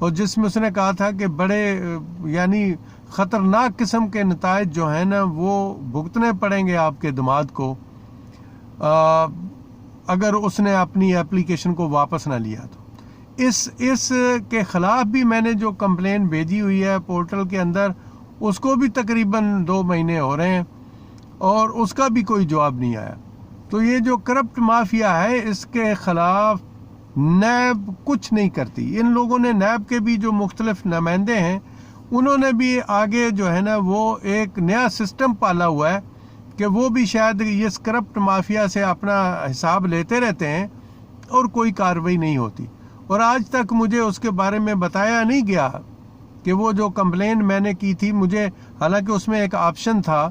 اور جس میں اس نے کہا تھا کہ بڑے یعنی خطرناک قسم کے نتائج جو ہیں نا وہ بھگتنے پڑیں گے آپ کے دماغ کو اگر اس نے اپنی اپلیکیشن کو واپس نہ لیا تو اس کے خلاف بھی میں نے جو کمپلین بھیجی ہوئی ہے پورٹل کے اندر اس کو بھی تقریباً 2 مہینے ہو رہے ہیں اور اس کا بھی کوئی جواب نہیں آیا. تو یہ جو کرپٹ مافیا ہے اس کے خلاف نیب کچھ نہیں کرتی. ان لوگوں نے نیب کے بھی جو مختلف نمائندے ہیں انہوں نے بھی آگے جو ہے نا وہ ایک نیا سسٹم پالا ہوا ہے کہ وہ بھی شاید اس کرپٹ مافیا سے اپنا حساب لیتے رہتے ہیں اور کوئی کارروائی نہیں ہوتی. اور آج تک مجھے اس کے بارے میں بتایا نہیں گیا کہ وہ جو کمپلین میں نے کی تھی مجھے، حالانکہ اس میں ایک آپشن تھا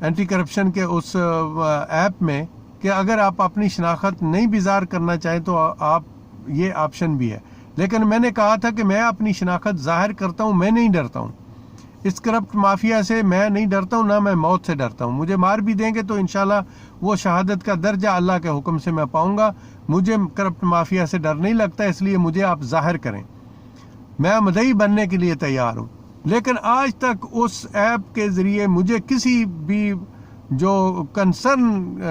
اینٹی کرپشن کے اس ایپ میں کہ اگر آپ اپنی شناخت نہیں بیزار کرنا چاہیں تو آپ یہ آپشن بھی ہے، لیکن میں نے کہا تھا کہ میں اپنی شناخت ظاہر کرتا ہوں، میں نہیں ڈرتا ہوں اس کرپٹ مافیا سے، میں نہیں ڈرتا ہوں، نہ میں موت سے ڈرتا ہوں. مجھے مار بھی دیں گے تو انشاءاللہ وہ شہادت کا درجہ اللہ کے حکم سے میں پاؤں گا. مجھے کرپٹ مافیا سے ڈر نہیں لگتا، اس لیے مجھے آپ ظاہر کریں، میں مدعی بننے کے لیے تیار ہوں. لیکن آج تک اس ایپ کے ذریعے مجھے کسی بھی جو کنسرن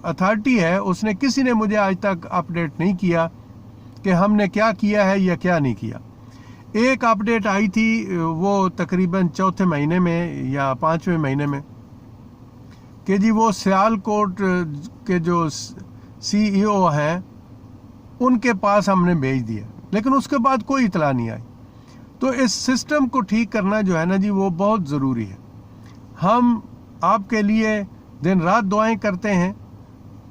اتھارٹی ہے اس نے کسی نے مجھے آج تک اپڈیٹ نہیں کیا کہ ہم نے کیا کیا ہے یا کیا نہیں کیا. ایک اپڈیٹ آئی تھی وہ تقریباً 4تھے مہینے میں یا 5ویں مہینے میں کہ جی وہ سیالکوٹ کے جو سی ای او ہیں ان کے پاس ہم نے بھیج دیا، لیکن اس کے بعد کوئی اطلاع نہیں آئی. تو اس سسٹم کو ٹھیک کرنا جو ہے نا جی وہ بہت ضروری ہے. ہم آپ کے لیے دن رات دعائیں کرتے ہیں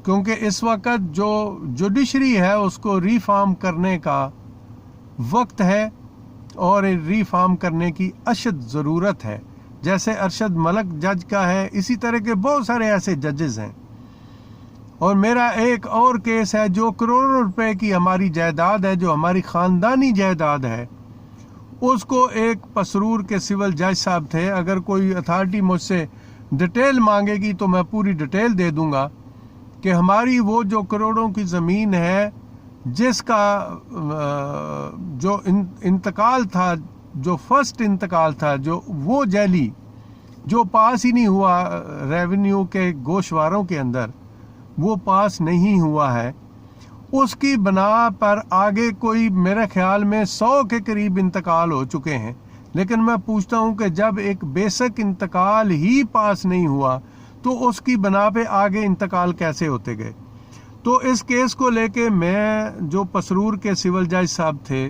کیونکہ اس وقت جو جوڈیشری ہے اس کو ریفارم کرنے کا وقت ہے اور ریفارم کرنے کی اشد ضرورت ہے. جیسے ارشد ملک جج کا ہے اسی طرح کے بہت سارے ایسے ججز ہیں. اور میرا ایک اور کیس ہے جو کروڑوں روپے کی ہماری جائیداد ہے، جو ہماری خاندانی جائیداد ہے، اس کو ایک پسرور کے سول جج صاحب تھے. اگر کوئی اتھارٹی مجھ سے ڈیٹیل مانگے گی تو میں پوری ڈیٹیل دے دوں گا کہ ہماری وہ جو کروڑوں کی زمین ہے جس کا جو انتقال تھا، جو فرسٹ انتقال تھا، جو وہ جیلی جو پاس ہی نہیں ہوا ریونیو کے گوشواروں کے اندر، وہ پاس نہیں ہوا ہے، اس کی بنا پر آگے کوئی میرے خیال میں 100 کے قریب انتقال ہو چکے ہیں. لیکن میں پوچھتا ہوں کہ جب ایک بیسک انتقال ہی پاس نہیں ہوا تو اس کی بنا پہ آگے انتقال کیسے ہوتے گئے؟ تو اس کیس کو لے کے میں جو پسرور کے سول جج صاحب تھے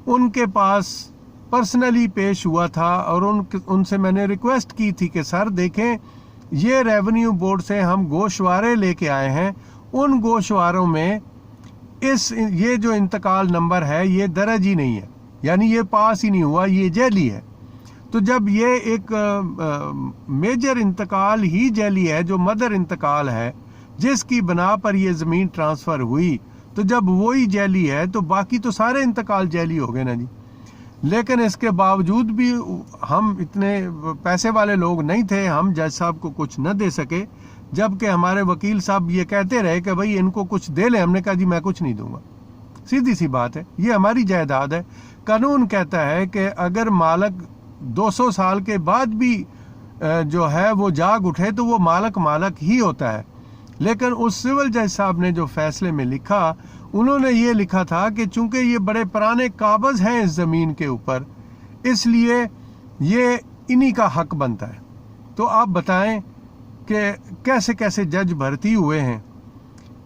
ان کے پاس پرسنلی پیش ہوا تھا اور ان سے میں نے ریکویسٹ کی تھی کہ سر دیکھیں یہ ریونیو بورڈ سے ہم گوشوارے لے کے آئے ہیں، ان گوشواروں میں یہ جو انتقال نمبر ہے یہ درج ہی نہیں ہے، یعنی یہ پاس ہی نہیں ہوا، یہ جعلی ہے. تو جب یہ ایک میجر انتقال ہی جعلی ہے جو مدر انتقال ہے جس کی بنا پر یہ زمین ٹرانسفر ہوئی، تو جب وہی جعلی ہے تو باقی تو سارے انتقال جعلی ہو گئے نا جی. لیکن اس کے باوجود بھی ہم اتنے پیسے والے لوگ نہیں تھے، ہم جج صاحب کو کچھ نہ دے سکے، جبکہ ہمارے وکیل صاحب یہ کہتے رہے کہ بھائی ان کو کچھ دے لیں. ہم نے کہا جی میں کچھ نہیں دوں گا، سیدھی سی بات ہے، یہ ہماری جائیداد ہے. قانون کہتا ہے کہ اگر مالک 200 سال کے بعد بھی جو ہے وہ جاگ اٹھے تو وہ مالک ہی ہوتا ہے. لیکن اس سول جج صاحب نے جو فیصلے میں لکھا، انہوں نے یہ لکھا تھا کہ چونکہ یہ بڑے پرانے قابض ہیں اس زمین کے اوپر، اس لیے یہ انہی کا حق بنتا ہے. تو آپ بتائیں کہ کیسے کیسے جج بھرتی ہوئے ہیں.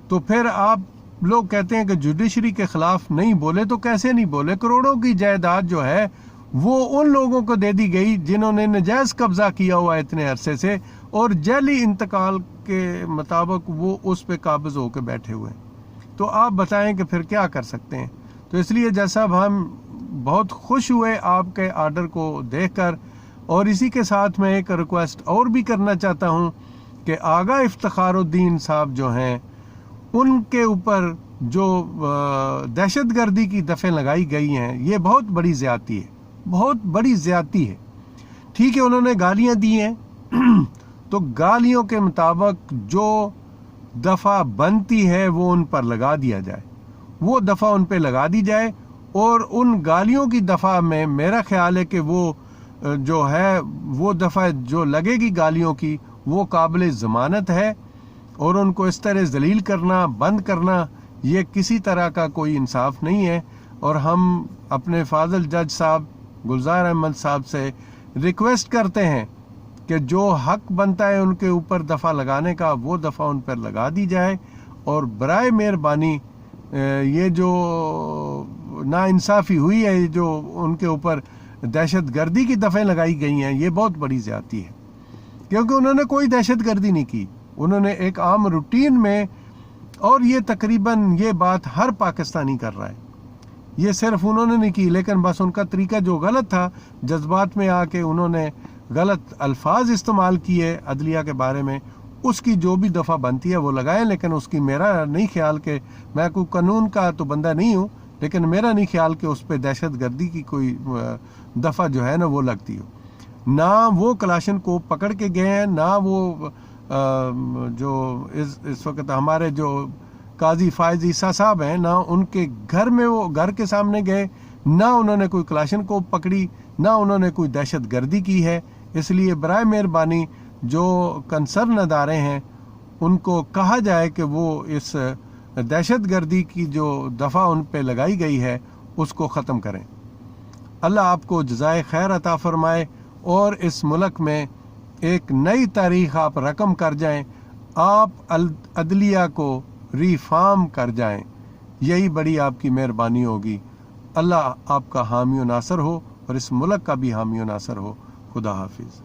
تو پھر آپ لوگ کہتے ہیں کہ جوڈیشری کے خلاف نہیں بولے، تو کیسے نہیں بولے؟ کروڑوں کی جائیداد جو ہے وہ ان لوگوں کو دے دی گئی جنہوں نے نجائز قبضہ کیا ہوا ہے اتنے عرصے سے، اور جعلی انتقال کے مطابق وہ اس پہ قابض ہو کے بیٹھے ہوئے ہیں. تو آپ بتائیں کہ پھر کیا کر سکتے ہیں؟ تو اس لیے جج صاحب ہم بہت خوش ہوئے آپ کے آرڈر کو دیکھ کر، اور اسی کے ساتھ میں ایک ریکویسٹ اور بھی کرنا چاہتا ہوں کہ آغا افتخار الدین صاحب جو ہیں ان کے اوپر جو دہشت گردی کی دفعہ لگائی گئی ہیں یہ بہت بڑی زیادتی ہے، بہت بڑی زیادتی ہے. ٹھیک ہے انہوں نے گالیاں دی ہیں تو گالیوں کے مطابق جو دفعہ بنتی ہے وہ ان پر لگا دیا جائے، وہ دفعہ ان پہ لگا دی جائے. اور ان گالیوں کی دفعہ میں میرا خیال ہے کہ وہ جو ہے وہ دفعہ جو لگے گی گالیوں کی وہ قابل ضمانت ہے، اور ان کو اس طرح ذلیل کرنا، بند کرنا، یہ کسی طرح کا کوئی انصاف نہیں ہے۔ اور ہم اپنے فاضل جج صاحب گلزار احمد صاحب سے ریکویسٹ کرتے ہیں کہ جو حق بنتا ہے ان کے اوپر دفعہ لگانے کا وہ دفعہ ان پر لگا دی جائے، اور برائے مہربانی یہ جو ناانصافی ہوئی ہے، جو ان کے اوپر دہشت گردی کی دفعیں لگائی گئی ہیں، یہ بہت بڑی زیادتی ہے، کیونکہ انہوں نے کوئی دہشت گردی نہیں کی، انہوں نے ایک عام روٹین میں، اور یہ تقریباً یہ بات ہر پاکستانی کر رہا ہے، یہ صرف انہوں نے نہیں کی، لیکن بس ان کا طریقہ جو غلط تھا، جذبات میں آ کے انہوں نے غلط الفاظ استعمال کیے عدلیہ کے بارے میں، اس کی جو بھی دفعہ بنتی ہے وہ لگائیں، لیکن اس کی میرا نہیں خیال کہ میں کوئی قانون کا تو بندہ نہیں ہوں، لیکن میرا نہیں خیال کہ اس پہ دہشت گردی کی کوئی دفعہ جو ہے نا وہ لگتی ہو۔ نہ وہ کلاشن کو پکڑ کے گئے ہیں، نہ وہ جو اس وقت ہمارے جو قاضی فائز عیسیٰ صاحب ہیں، نہ ان کے گھر میں وہ گھر کے سامنے گئے، نہ انہوں نے کوئی کلاشن کو پکڑی، نہ انہوں نے کوئی دہشت گردی کی ہے۔ اس لیے برائے مہربانی جو کنسرن ادارے ہیں ان کو کہا جائے کہ وہ اس دہشت گردی کی جو دفعہ ان پہ لگائی گئی ہے اس کو ختم کریں۔ اللہ آپ کو جزائے خیر عطا فرمائے، اور اس ملک میں ایک نئی تاریخ آپ رقم کر جائیں، آپ عدلیہ کو ریفارم کر جائیں، یہی بڑی آپ کی مہربانی ہوگی۔ اللہ آپ کا حامی و ناصر ہو، اور اس ملک کا بھی حامی و ناصر ہو۔ خدا حافظ۔